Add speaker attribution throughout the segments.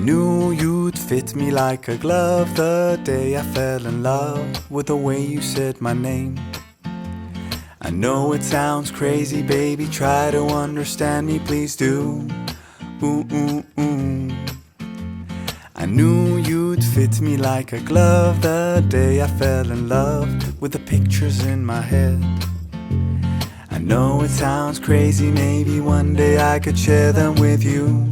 Speaker 1: knew you'd fit me like a glove the day I fell in love with the way you said my name. I know it sounds crazy, baby, try to understand me, please do. Ooh, ooh, ooh. I knew you'd fit me like a glove the day I fell in love with the pictures in my head. I know it sounds crazy, maybe one day I could share them with you.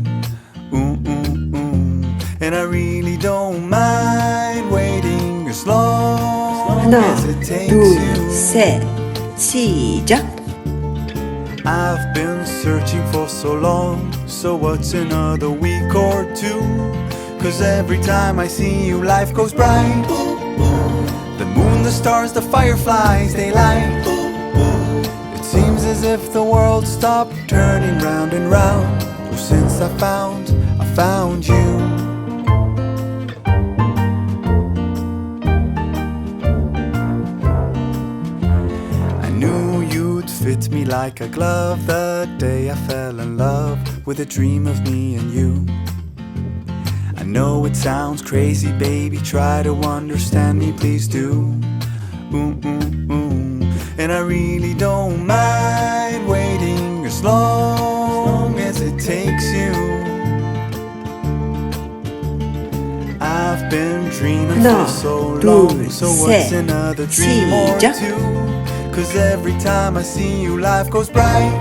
Speaker 1: Ooh, ooh, ooh. And I really don't mind waiting as long
Speaker 2: 하나,
Speaker 1: as it takes
Speaker 2: 둘,
Speaker 1: you.
Speaker 2: 셋, 시작!
Speaker 1: I've been searching for so long, so what's another week or two? 'Cause every time I see you, life goes bright. The moon, the stars, the fireflies, they light. It seems as if the world stopped turning round and round. Oh, since I found you. I knew you'd fit me like a glove the day I fell in love with a dream of me and you. I know it sounds crazy, baby, try to understand me, please do. Ooh, ooh, ooh. And I really don't mind waiting as long as it takes you. I've been dreaming for
Speaker 2: 하나,
Speaker 1: so long,
Speaker 2: 둘,
Speaker 1: so what's
Speaker 2: 셋,
Speaker 1: another dream or
Speaker 2: 시작!
Speaker 1: two? 'Cause every time I see you, life goes bright.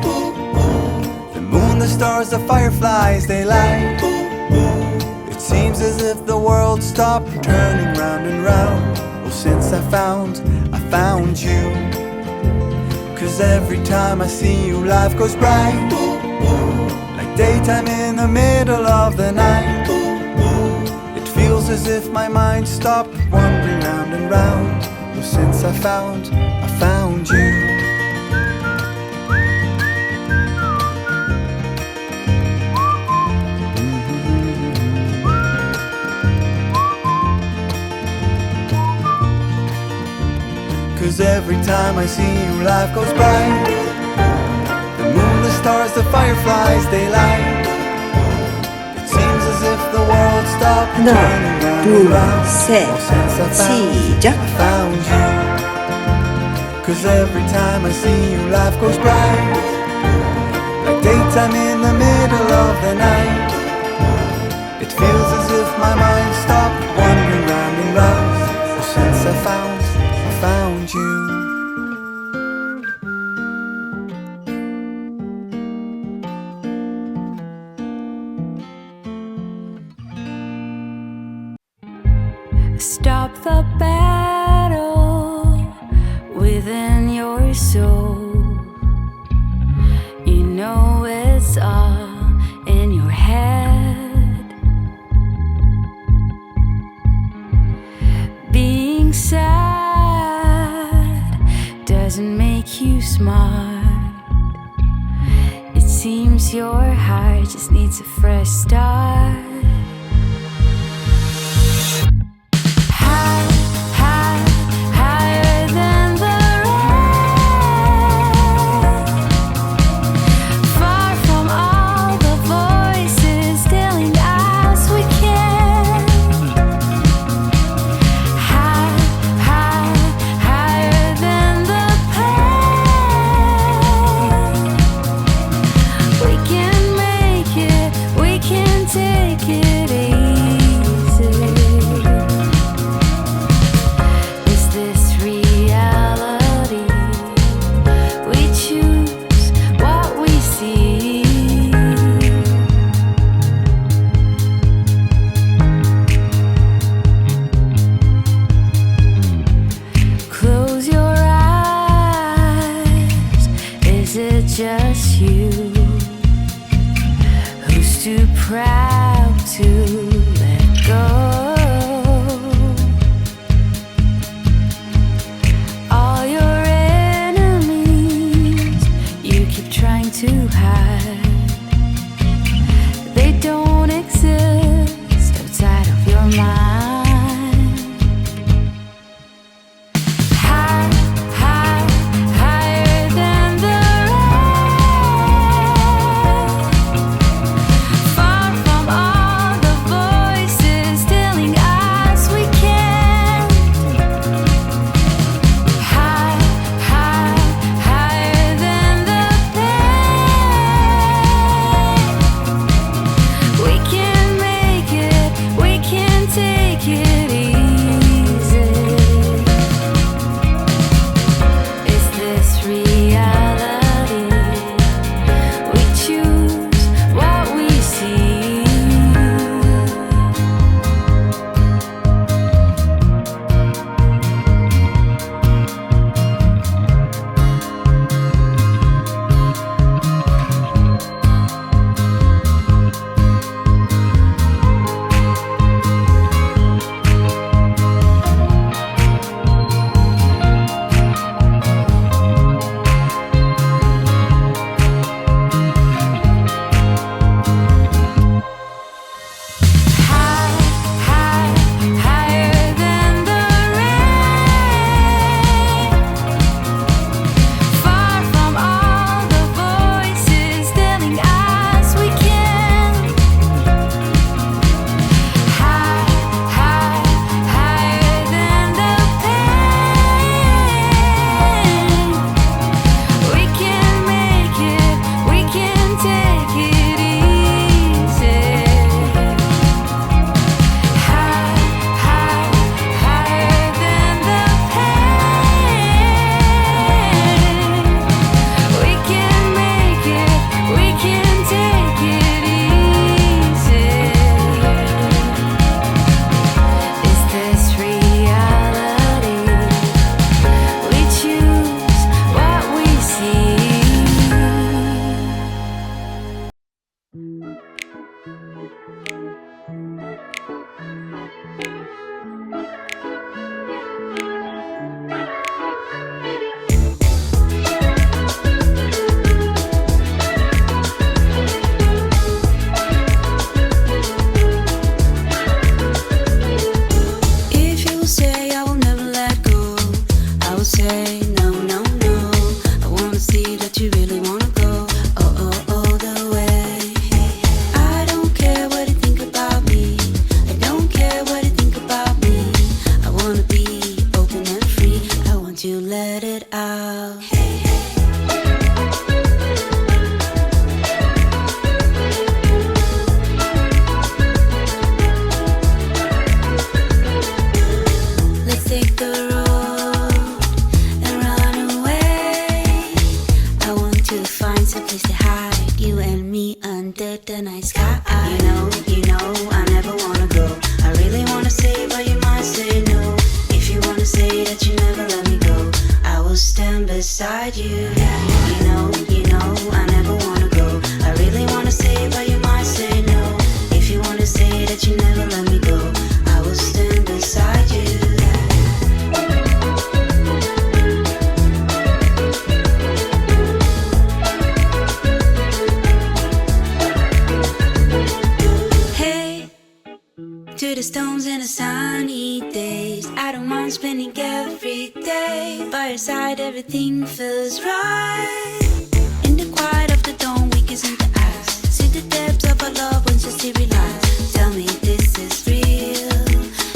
Speaker 1: The moon, the stars, the fireflies, they light. It seems as if the world stopped turning round and round. Well, since I found you. 'Cause every time I see you, life goes bright. Like daytime in the middle of the night. It feels as if my mind stopped wandering round and round. Well, since I found you. 'Cause every time I see you, life goes bright. The moon, the stars, the fireflies, they light. It seems as if the world stopped
Speaker 2: 하나,
Speaker 1: turning round
Speaker 2: 둘,
Speaker 1: and round.
Speaker 2: 셋,
Speaker 1: Oh, since I
Speaker 2: 시작!
Speaker 1: found you. 'Cause every time I see you, life goes bright. Like daytime in the middle of the night. It feels as if my mind stopped wandering round and round. Oh, since I found you.
Speaker 3: Stop the battle within your soul. You know it's all in your head. Being sad doesn't make you smart. It seems your heart just needs a fresh start. Higher than the rain, far from all the voices telling us we can't. Higher than the pain. We can make it, we can take out. Let's take the road and run away. I want to find some place to hide, you and me under the night sky. You know, I never wanna go. I really wanna say, but you might say no. If you wanna say that you never let me go, I will stand beside you. You know, I never wanna go. I really wanna say, but you might say no. If you wanna say that you never let me go, I will stand beside you. To the stones and the sunny days, I don't mind spending every day by your side. Everything feels right. In the quiet of the dawn, we kiss in the eyes. See the depths of our love once you see realize. Tell me this is real.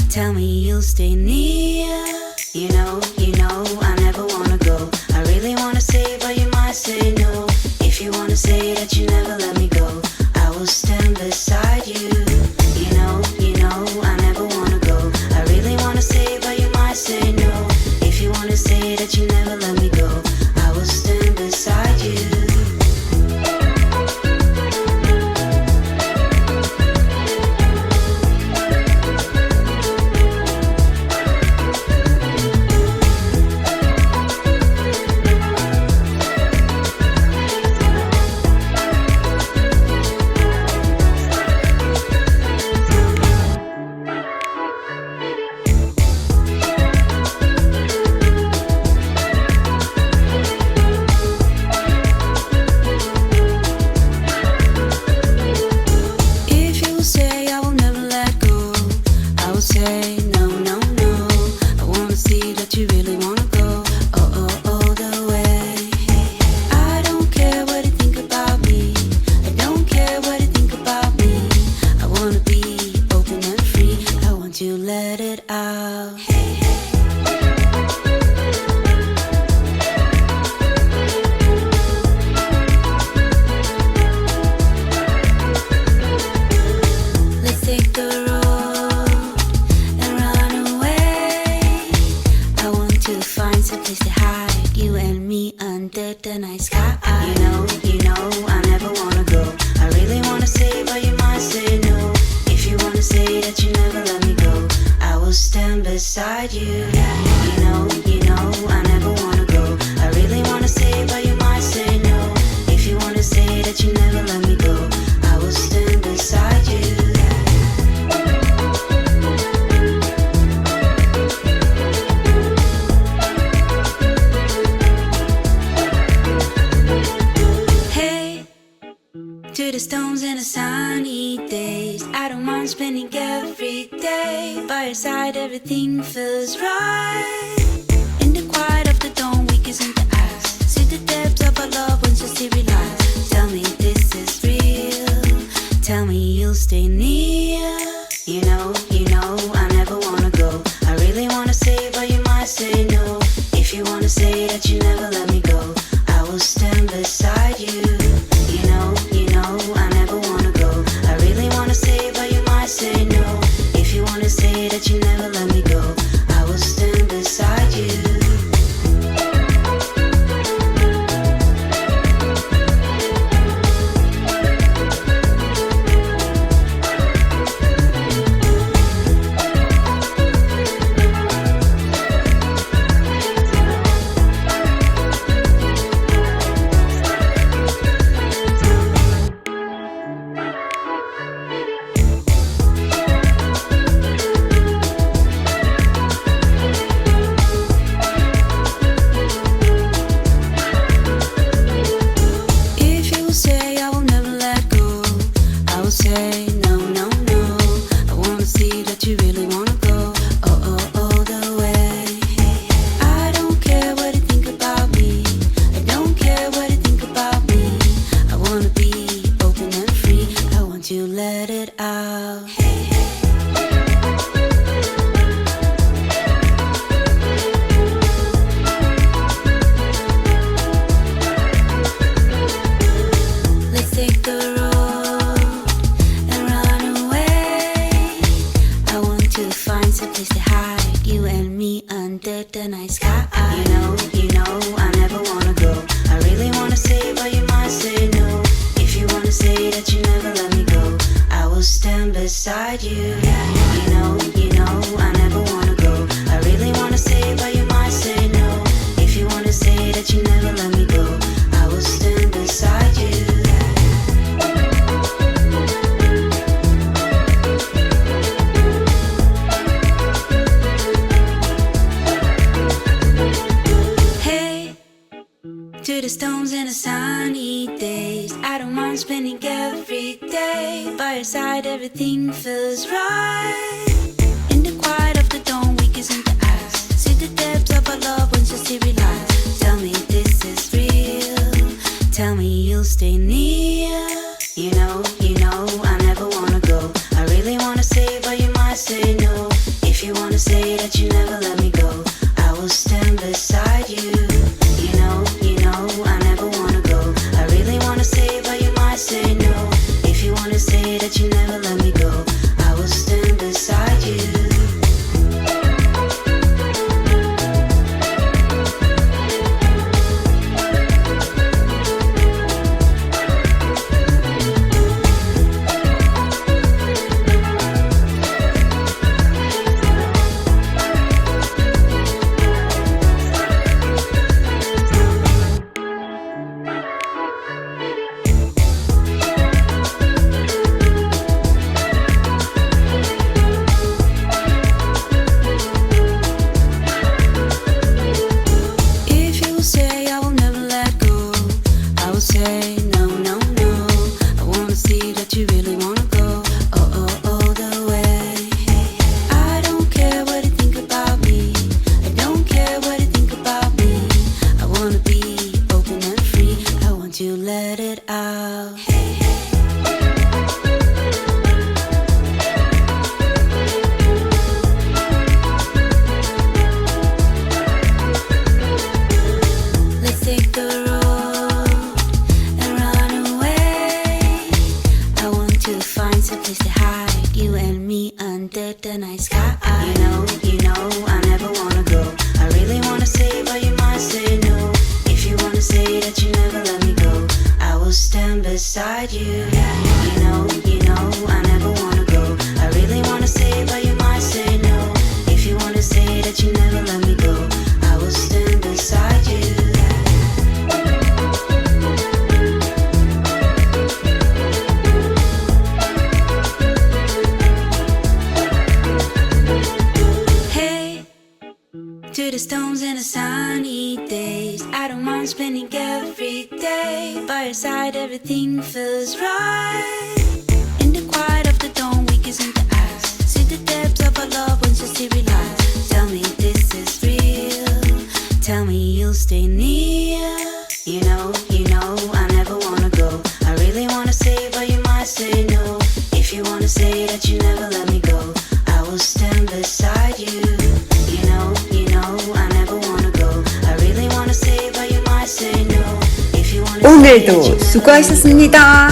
Speaker 3: Tell me you'll stay near. You know, I never wanna go. I really wanna say, but you might say no. If you wanna say that you never let me go, I will stand beside you. You know, I never wanna go. I really wanna say, but you might say no. If you wanna say that you never let me go, I will stand beside you. Beside you, you know, I never wanna go. I really wanna say, but you might say no. If you wanna say that you never let me go, I will stand beside you. Hey, to the stones and the sunny days, I don't mind spending every day by your side. Everything feels right. In the quiet of the dawn, we kiss in the eyes. See the depths of our love once you see realize. Tell me this is real. Tell me you'll stay near. You know, I never wanna go. I really wanna say, but you might say no. If you wanna say that you never let me go, I will stand beside you. You know, I never wanna go. I really wanna say, but you might say no. If you wanna say that you never let me go, I will stand beside you. say that you never let me go, I will stand beside you. To the stones and the sunny days, I don't mind spending every day by your side. Everything feels right. In the quiet of the dawn, we kiss in the eyes. See the depths of our love when just we realize. Tell me this is real. Tell me you'll stay near. You know, I never wanna go. I really wanna say, but you might say no. If you wanna say that you never let me go, I will stand beside you. You know, I never wanna go. I really wanna say, but you might say no. If you wanna say that you never let me go, I will stand beside you. Beside you, you know, I never wanna go. I really wanna say, but you might say no. If you wanna say that you never let me go, I will stand beside you. Hey, to the stones and the sunny days, I don't mind spending every day by your side. Everything feels right. In the quiet of the dawn, we kiss in the eyes. See the depths of our love when just we realize. Tell me this is real. Tell me you'll stay near. You know, I never wanna go. I really wanna say, but you might say no. If you wanna say that you never let me go, I will stand beside you. You know, I never wanna go. I really wanna say, but you might say no.
Speaker 2: 오늘도 수고하셨습니다.